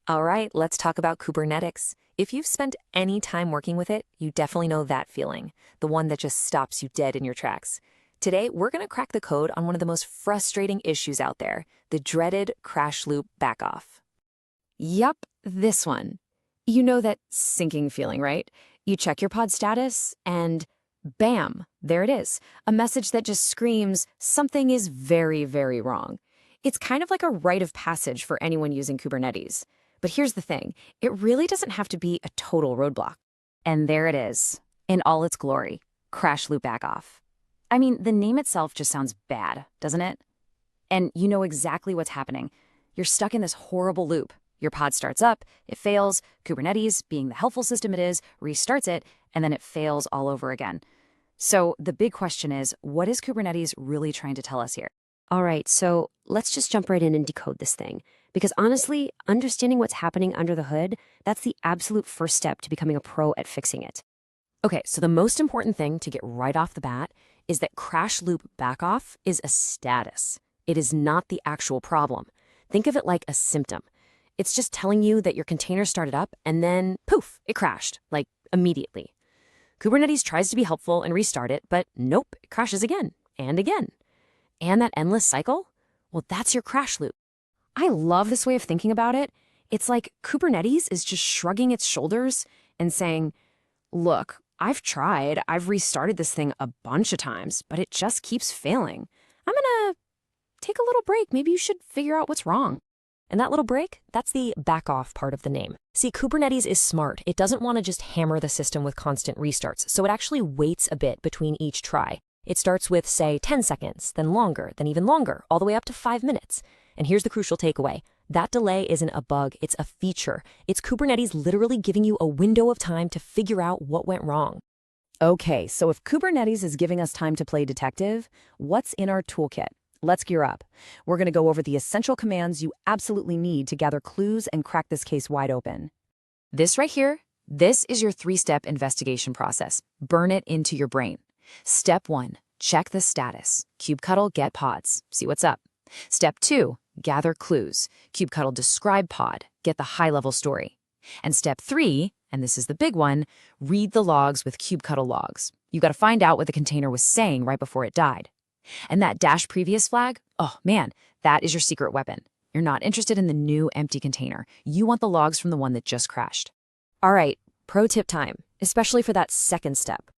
All right, let's talk about Kubernetes. If you've spent any time working with it, you definitely know that feeling, the one that just stops you dead in your tracks. Today, we're going to crack the code on one of the most frustrating issues out there, the dreaded crash loop backoff. Yup, this one. You know that sinking feeling, right? You check your pod status and bam, there it is. A message that just screams, something is very, very wrong. It's kind of like a rite of passage for anyone using Kubernetes. But here's the thing, it really doesn't have to be a total roadblock. And there it is, in all its glory, CrashLoopBackOff. I mean, the name itself just sounds bad, doesn't it? And you know exactly what's happening. You're stuck in this horrible loop. Your pod starts up, it fails, Kubernetes, being the helpful system it is, restarts it, and then it fails all over again. So the big question is, what is Kubernetes really trying to tell us here? All right, so let's just jump right in and decode this thing. Because honestly, understanding what's happening under the hood, that's the absolute first step to becoming a pro at fixing it. Okay, so the most important thing to get right off the bat is that crash loop backoff is a status. It is not the actual problem. Think of it like a symptom. It's just telling you that your container started up and then poof, it crashed, like immediately. Kubernetes tries to be helpful and restart it, but nope, it crashes again and again. And that endless cycle? Well, that's your crash loop. I love this way of thinking about it. It's like Kubernetes is just shrugging its shoulders and saying, look, I've tried, I've restarted this thing a bunch of times, but it just keeps failing. I'm gonna take a little break. Maybe you should figure out what's wrong. And that little break, that's the backoff part of the name. See, Kubernetes is smart. It doesn't want to just hammer the system with constant restarts, so it actually waits a bit between each try. It starts with, say, 10 seconds, then longer, then even longer, all the way up to 5 minutes. And here's the crucial takeaway. That delay isn't a bug, it's a feature. It's Kubernetes literally giving you a window of time to figure out what went wrong. Okay, so if Kubernetes is giving us time to play detective, what's in our toolkit? Let's gear up. We're going to go over the essential commands you absolutely need to gather clues and crack this case wide open. This right here, this is your 3-step investigation process. Burn it into your brain. Step 1, check the status. Kubectl get pods, see what's up. Step 2, gather clues. Kubectl describe pod, get the high-level story. And step 3, and this is the big one, read the logs with kubectl logs. You got to find out what the container was saying right before it died. And that dash previous flag, oh man, that is your secret weapon. You're not interested in the new empty container. You want the logs from the one that just crashed. All right, pro tip time, especially for that second step.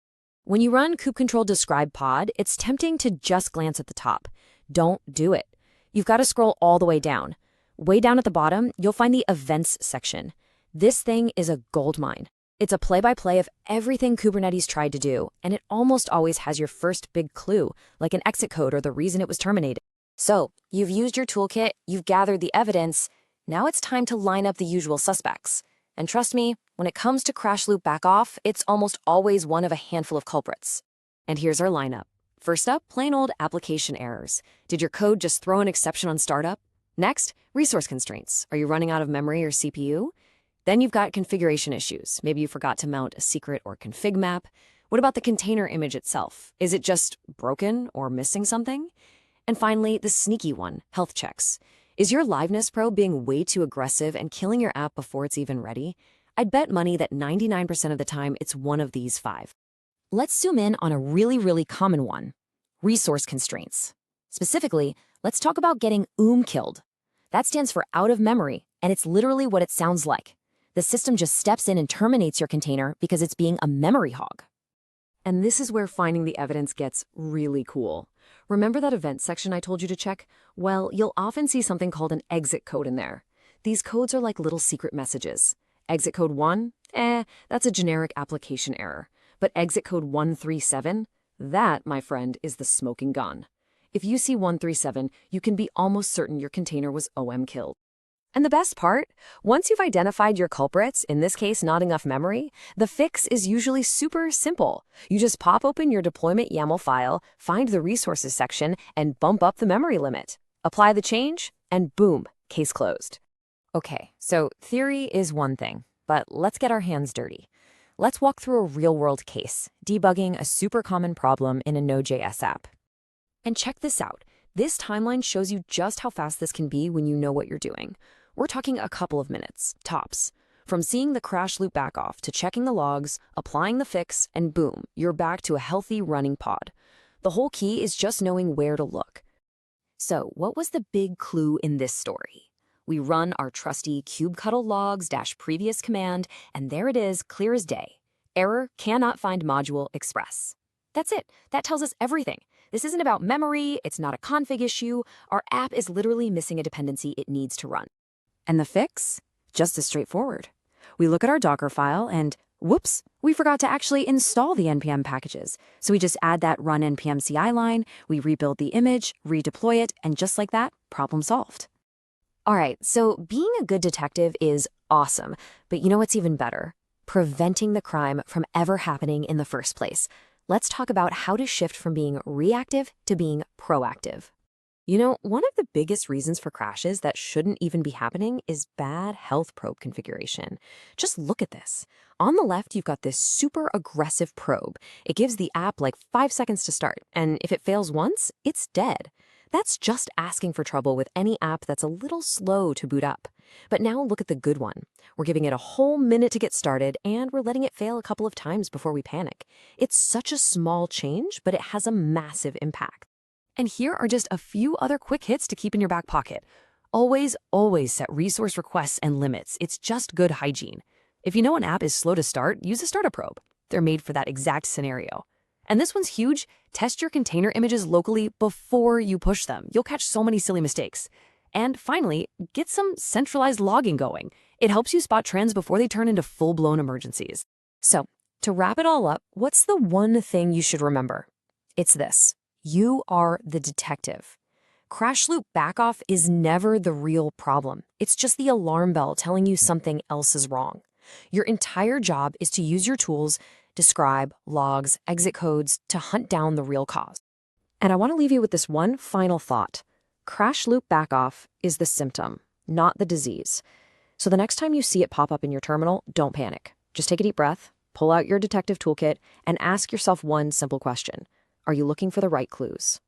When you run kubectl describe pod, it's tempting to just glance at the top. Don't do it. You've got to scroll all the way down. Way down at the bottom, you'll find the events section. This thing is a goldmine. It's a play-by-play of everything Kubernetes tried to do, and it almost always has your first big clue, like an exit code or the reason it was terminated. So, you've used your toolkit, you've gathered the evidence, now it's time to line up the usual suspects. And trust me, when it comes to crash loop backoff, it's almost always one of a handful of culprits. And here's our lineup. First up, plain old application errors. Did your code just throw an exception on startup? Next, resource constraints. Are you running out of memory or CPU? Then you've got configuration issues. Maybe you forgot to mount a secret or config map. What about the container image itself? Is it just broken or missing something? And finally, the sneaky one, health checks. Is your liveness probe being way too aggressive and killing your app before it's even ready? I'd bet money that 99% of the time it's one of these 5. Let's zoom in on a really common one, resource constraints. Specifically, let's talk about getting OOMKilled. That stands for out of memory, and it's literally what it sounds like. The system just steps in and terminates your container because it's being a memory hog. And this is where finding the evidence gets really cool. Remember that event section I told you to check? Well, you'll often see something called an exit code in there. These codes are like little secret messages. Exit code 1? That's a generic application error. But exit code 137? That, my friend, is the smoking gun. If you see 137, you can be almost certain your container was OOMKilled. And the best part, once you've identified your culprits, in this case not enough memory, the fix is usually super simple. You just pop open your deployment YAML file, find the resources section, and bump up the memory limit. Apply the change, and boom, case closed. Okay, so theory is one thing, but let's get our hands dirty. Let's walk through a real-world case, debugging a super common problem in a Node.js app. And check this out. This timeline shows you just how fast this can be when you know what you're doing. We're talking a couple of minutes, tops. From seeing the crash loop back off to checking the logs, applying the fix, and boom, you're back to a healthy running pod. The whole key is just knowing where to look. So, what was the big clue in this story? We run our trusty kubectl logs-previous command, and there it is, clear as day. Error cannot find module express. That's it. That tells us everything. This isn't about memory, it's not a config issue. Our app is literally missing a dependency it needs to run. And the fix? Just as straightforward. We look at our Docker file and, whoops, we forgot to actually install the npm packages. So we just add that run npm CI line, we rebuild the image, redeploy it, and just like that, problem solved. All right, so being a good detective is awesome, but you know what's even better? Preventing the crime from ever happening in the first place. Let's talk about how to shift from being reactive to being proactive. You know, one of the biggest reasons for crashes that shouldn't even be happening is bad health probe configuration. Just look at this. On the left, you've got this super aggressive probe. It gives the app like 5 seconds to start, and if it fails once, it's dead. That's just asking for trouble with any app that's a little slow to boot up. But now look at the good one. We're giving it a whole minute to get started, and we're letting it fail a couple of times before we panic. It's such a small change, but it has a massive impact. And here are just a few other quick hits to keep in your back pocket. Always, always set resource requests and limits. It's just good hygiene. If you know an app is slow to start, use a startup probe. They're made for that exact scenario. And this one's huge. Test your container images locally before you push them. You'll catch so many silly mistakes. And finally, get some centralized logging going. It helps you spot trends before they turn into full-blown emergencies. So, to wrap it all up, what's the one thing you should remember? It's this. You are the detective. CrashLoopBackOff is never the real problem. It's just the alarm bell telling you something else is wrong. Your entire job is to use your tools, describe, logs, exit codes to hunt down the real cause. And I want to leave you with this one final thought. CrashLoopBackOff is the symptom, not the disease. So the next time you see it pop up in your terminal, don't panic. Just take a deep breath, pull out your detective toolkit, and ask yourself one simple question. Are you looking for the right clues?